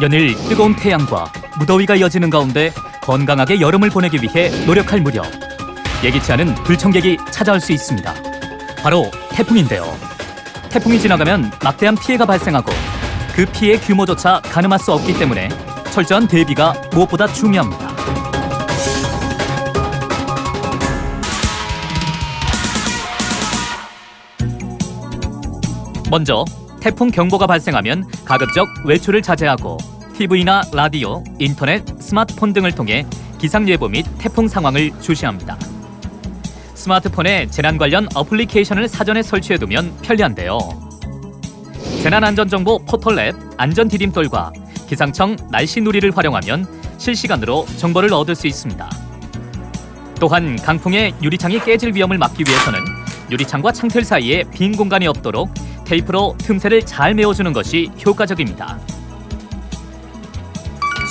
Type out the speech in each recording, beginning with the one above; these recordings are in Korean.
연일 뜨거운 태양과 무더위가 이어지는 가운데 건강하게 여름을 보내기 위해 노력할 무렵 예기치 않은 불청객이 찾아올 수 있습니다. 바로 태풍인데요. 태풍이 지나가면 막대한 피해가 발생하고 그 피해 규모조차 가늠할 수 없기 때문에 철저한 대비가 무엇보다 중요합니다. 먼저 태풍 경보가 발생하면 가급적 외출을 자제하고 TV나 라디오, 인터넷, 스마트폰 등을 통해 기상예보 및 태풍 상황을 주시합니다. 스마트폰에 재난 관련 어플리케이션을 사전에 설치해두면 편리한데요. 재난안전정보 포털 앱 안전디딤돌과 기상청 날씨누리를 활용하면 실시간으로 정보를 얻을 수 있습니다. 또한 강풍에 유리창이 깨질 위험을 막기 위해서는 유리창과 창틀 사이에 빈 공간이 없도록 테이프로 틈새를 잘 메워주는 것이 효과적입니다.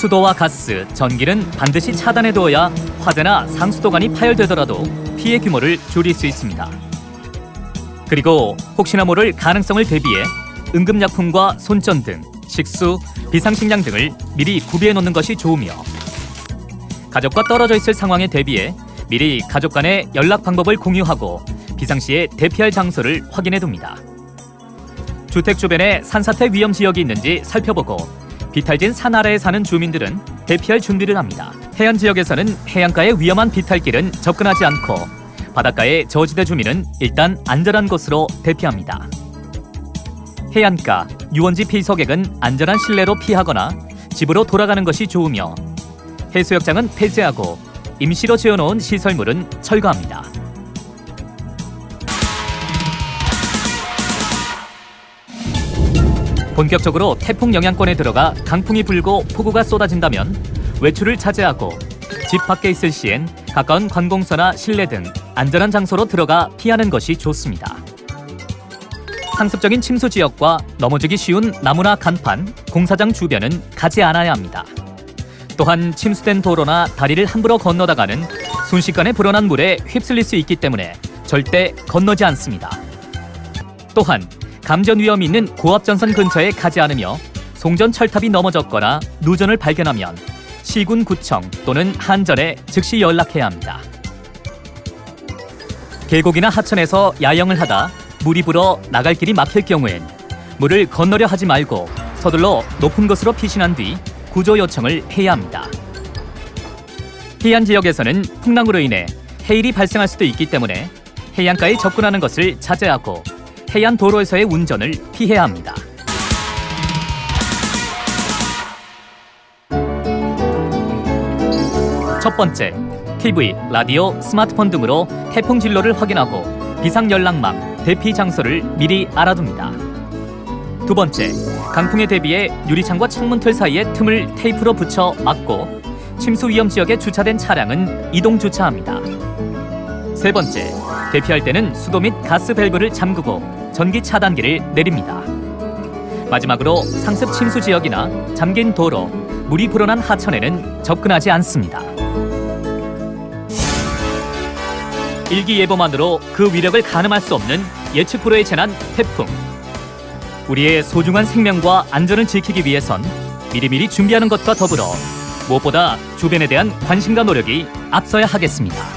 수도와 가스, 전기는 반드시 차단해두어야 화재나 상수도관이 파열되더라도 피해 규모를 줄일 수 있습니다. 그리고 혹시나 모를 가능성을 대비해 응급약품과 손전등, 식수, 비상식량 등을 미리 구비해 놓는 것이 좋으며 가족과 떨어져 있을 상황에 대비해 미리 가족 간의 연락 방법을 공유하고 비상시에 대피할 장소를 확인해 둡니다. 주택 주변에 산사태 위험 지역이 있는지 살펴보고 비탈진 산 아래에 사는 주민들은 대피할 준비를 합니다. 해안 지역에서는 해안가의 위험한 비탈길은 접근하지 않고 바닷가의 저지대 주민은 일단 안전한 곳으로 대피합니다. 해안가, 유원지 피서객은 안전한 실내로 피하거나 집으로 돌아가는 것이 좋으며 해수욕장은 폐쇄하고 임시로 지어놓은 시설물은 철거합니다. 본격적으로 태풍 영향권에 들어가 강풍이 불고 폭우가 쏟아진다면 외출을 자제하고 집 밖에 있을 시엔 가까운 관공서나 실내 등 안전한 장소로 들어가 피하는 것이 좋습니다. 상습적인 침수 지역과 넘어지기 쉬운 나무나 간판, 공사장 주변은 가지 않아야 합니다. 또한 침수된 도로나 다리를 함부로 건너다가는 순식간에 불어난 물에 휩쓸릴 수 있기 때문에 절대 건너지 않습니다. 또한 감전 위험이 있는 고압전선 근처에 가지 않으며 송전 철탑이 넘어졌거나 누전을 발견하면 시군구청 또는 한전에 즉시 연락해야 합니다. 계곡이나 하천에서 야영을 하다 물이 불어 나갈 길이 막힐 경우엔 물을 건너려 하지 말고 서둘러 높은 곳으로 피신한 뒤 구조 요청을 해야 합니다. 해안 지역에서는 풍랑으로 인해 해일이 발생할 수도 있기 때문에 해안가에 접근하는 것을 자제하고 해안 도로에서의 운전을 피해야 합니다. 첫 번째, TV, 라디오, 스마트폰 등으로 태풍 진로를 확인하고 비상 연락망, 대피 장소를 미리 알아둡니다. 두 번째, 강풍에 대비해 유리창과 창문틀 사이에 틈을 테이프로 붙여 막고 침수 위험 지역에 주차된 차량은 이동 주차합니다. 세 번째, 대피할 때는 수도 및 가스 밸브를 잠그고 전기 차단기를 내립니다. 마지막으로 상습 침수 지역이나 잠긴 도로, 물이 불어난 하천에는 접근하지 않습니다. 일기예보만으로 그 위력을 가늠할 수 없는 예측 불허의 재난 태풍. 우리의 소중한 생명과 안전을 지키기 위해선 미리미리 준비하는 것과 더불어 무엇보다 주변에 대한 관심과 노력이 앞서야 하겠습니다.